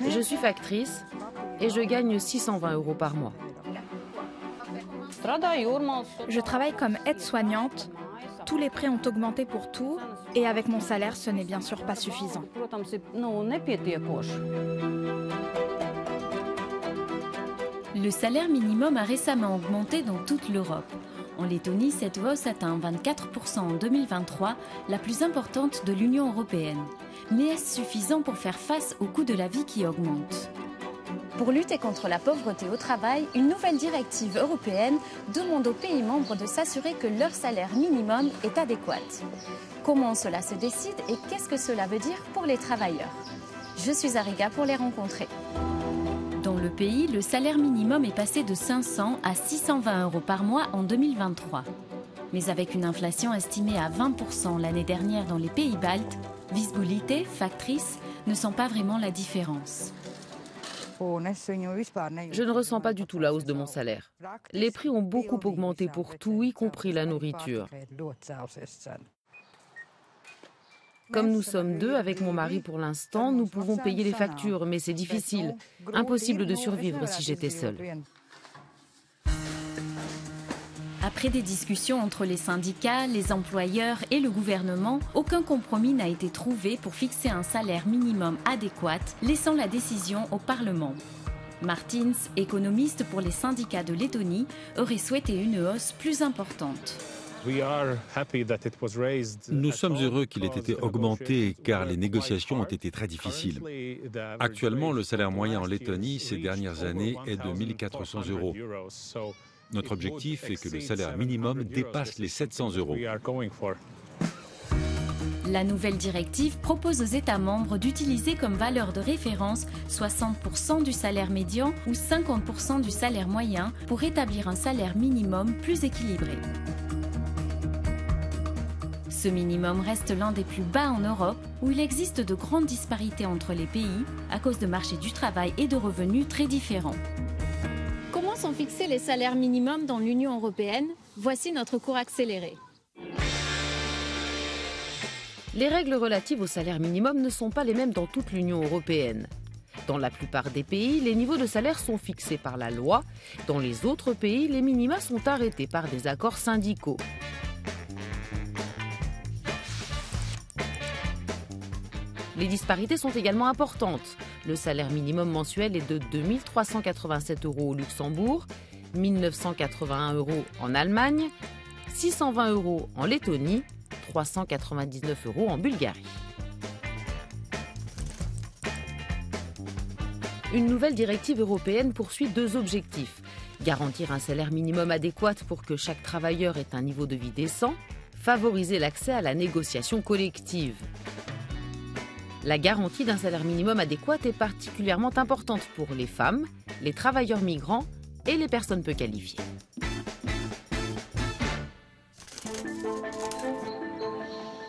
Je suis factrice et je gagne 620 € par mois. Je travaille comme aide-soignante. Tous les prix ont augmenté pour tout et avec mon salaire, ce n'est bien sûr pas suffisant. Le salaire minimum a récemment augmenté dans toute l'Europe. En Lettonie, cette hausse atteint 24% en 2023, la plus importante de l'Union européenne. Mais est-ce suffisant pour faire face au coût de la vie qui augmente ? Pour lutter contre la pauvreté au travail, une nouvelle directive européenne demande aux pays membres de s'assurer que leur salaire minimum est adéquat. Comment cela se décide et qu'est-ce que cela veut dire pour les travailleurs? Je suis à Riga pour les rencontrer. Dans le pays, le salaire minimum est passé de 500 à 620 € par mois en 2023. Mais avec une inflation estimée à 20% l'année dernière dans les pays baltes, visibilité, factrice ne sent pas vraiment la différence. Je ne ressens pas du tout la hausse de mon salaire. Les prix ont beaucoup augmenté pour tout, y compris la nourriture. Comme nous sommes deux avec mon mari pour l'instant, nous pouvons payer les factures, mais c'est difficile. Impossible de survivre si j'étais seule. Après des discussions entre les syndicats, les employeurs et le gouvernement, aucun compromis n'a été trouvé pour fixer un salaire minimum adéquat, laissant la décision au Parlement. Martins, économiste pour les syndicats de Lettonie, aurait souhaité une hausse plus importante. Nous sommes heureux qu'il ait été augmenté car les négociations ont été très difficiles. Actuellement, le salaire moyen en Lettonie ces dernières années est de 1 400 €. Notre objectif est que le salaire minimum dépasse les 700 €. La nouvelle directive propose aux États membres d'utiliser comme valeur de référence 60% du salaire médian ou 50% du salaire moyen pour établir un salaire minimum plus équilibré. Ce minimum reste l'un des plus bas en Europe, où il existe de grandes disparités entre les pays à cause de marchés du travail et de revenus très différents. Comment sont fixés les salaires minimums dans l'Union européenne? Voici notre cours accéléré. Les règles relatives au salaire minimum ne sont pas les mêmes dans toute l'Union européenne. Dans la plupart des pays, les niveaux de salaire sont fixés par la loi. Dans les autres pays, les minima sont arrêtés par des accords syndicaux. Les disparités sont également importantes. Le salaire minimum mensuel est de 2 387 € au Luxembourg, 1 981 € en Allemagne, 620 € en Lettonie, 399 € en Bulgarie. Une nouvelle directive européenne poursuit deux objectifs. Garantir un salaire minimum adéquat pour que chaque travailleur ait un niveau de vie décent, favoriser l'accès à la négociation collective. La garantie d'un salaire minimum adéquat est particulièrement importante pour les femmes, les travailleurs migrants et les personnes peu qualifiées.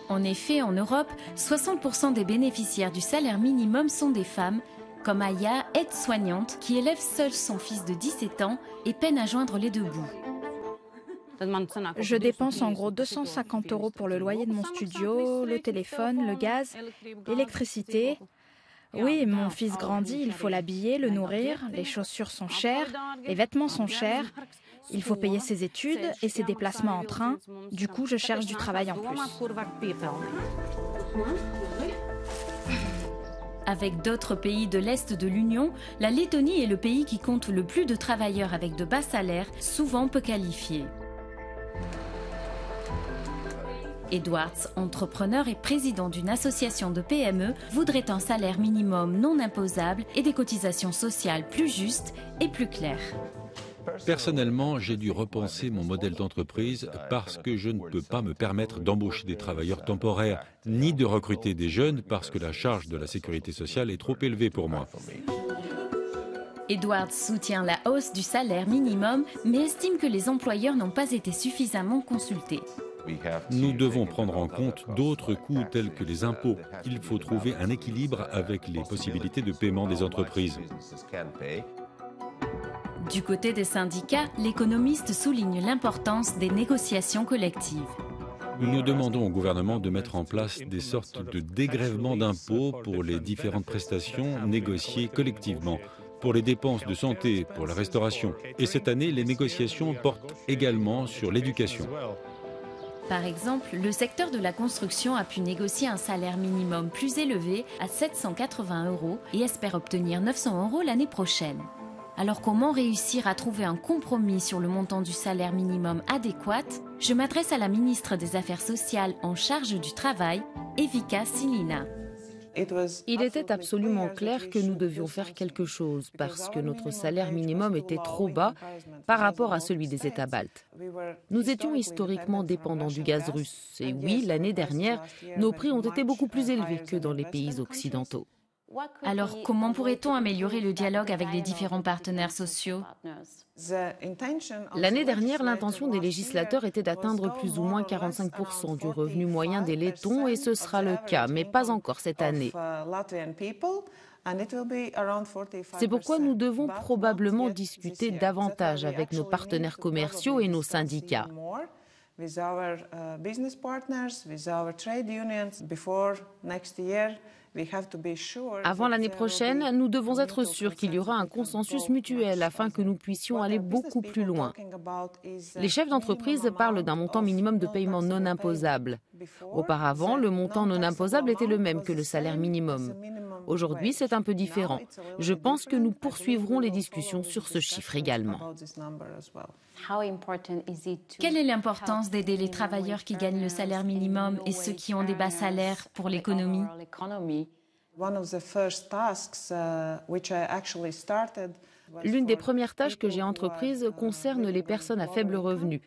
En effet, en Europe, 60% des bénéficiaires du salaire minimum sont des femmes, comme Aya, aide-soignante, qui élève seule son fils de 17 ans et peine à joindre les deux bouts. Je dépense en gros 250 € pour le loyer de mon studio, le téléphone, le gaz, l'électricité. Oui, mon fils grandit, il faut l'habiller, le nourrir, les chaussures sont chères, les vêtements sont chers, il faut payer ses études et ses déplacements en train. Du coup, je cherche du travail en plus. Avec d'autres pays de l'Est de l'Union, la Lettonie est le pays qui compte le plus de travailleurs avec de bas salaires, souvent peu qualifiés. Edwards, entrepreneur et président d'une association de PME, voudrait un salaire minimum non imposable et des cotisations sociales plus justes et plus claires. Personnellement, j'ai dû repenser mon modèle d'entreprise parce que je ne peux pas me permettre d'embaucher des travailleurs temporaires, ni de recruter des jeunes parce que la charge de la sécurité sociale est trop élevée pour moi. Edwards soutient la hausse du salaire minimum, mais estime que les employeurs n'ont pas été suffisamment consultés. Nous devons prendre en compte d'autres coûts tels que les impôts. Il faut trouver un équilibre avec les possibilités de paiement des entreprises. Du côté des syndicats, l'économiste souligne l'importance des négociations collectives. Nous demandons au gouvernement de mettre en place des sortes de dégrèvements d'impôts pour les différentes prestations négociées collectivement, pour les dépenses de santé, pour la restauration. Et cette année, les négociations portent également sur l'éducation. Par exemple, le secteur de la construction a pu négocier un salaire minimum plus élevé à 780 € et espère obtenir 900 € l'année prochaine. Alors comment réussir à trouver un compromis sur le montant du salaire minimum adéquat? Je m'adresse à la ministre des Affaires sociales en charge du travail, Evika Silina. Il était absolument clair que nous devions faire quelque chose parce que notre salaire minimum était trop bas par rapport à celui des États baltes. Nous étions historiquement dépendants du gaz russe et oui, l'année dernière, nos prix ont été beaucoup plus élevés que dans les pays occidentaux. Alors, comment pourrait-on améliorer le dialogue avec les différents partenaires sociaux? L'année dernière, l'intention des législateurs était d'atteindre plus ou moins 45% du revenu moyen des Lettons et ce sera le cas, mais pas encore cette année. C'est pourquoi nous devons probablement discuter davantage avec nos partenaires commerciaux et nos syndicats. Avant l'année prochaine, nous devons être sûrs qu'il y aura un consensus mutuel afin que nous puissions aller beaucoup plus loin. Les chefs d'entreprise parlent d'un montant minimum de paiement non imposable. Auparavant, le montant non imposable était le même que le salaire minimum. Aujourd'hui, c'est un peu différent. Je pense que nous poursuivrons les discussions sur ce chiffre également. Quelle est l'importance d'aider les travailleurs qui gagnent le salaire minimum et ceux qui ont des bas salaires pour l'économie? L'une des premières tâches que j'ai entreprises concerne les personnes à faible revenu,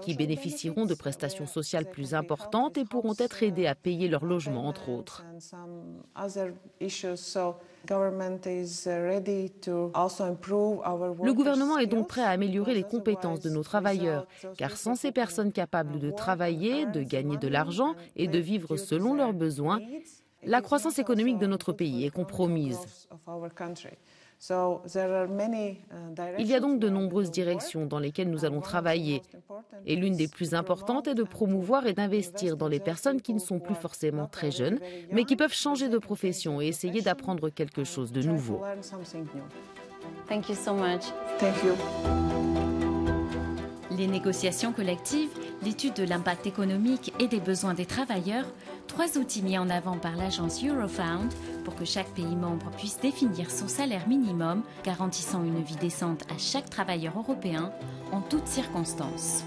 qui bénéficieront de prestations sociales plus importantes et pourront être aidées à payer leur logement, entre autres. Le gouvernement est donc prêt à améliorer les compétences de nos travailleurs, car sans ces personnes capables de travailler, de gagner de l'argent et de vivre selon leurs besoins, la croissance économique de notre pays est compromise. Il y a donc de nombreuses directions dans lesquelles nous allons travailler. Et l'une des plus importantes est de promouvoir et d'investir dans les personnes qui ne sont plus forcément très jeunes, mais qui peuvent changer de profession et essayer d'apprendre quelque chose de nouveau. Thank you so much. Thank you. Les négociations collectives, l'étude de l'impact économique et des besoins des travailleurs, 3 outils mis en avant par l'agence Eurofound pour que chaque pays membre puisse définir son salaire minimum, garantissant une vie décente à chaque travailleur européen en toutes circonstances.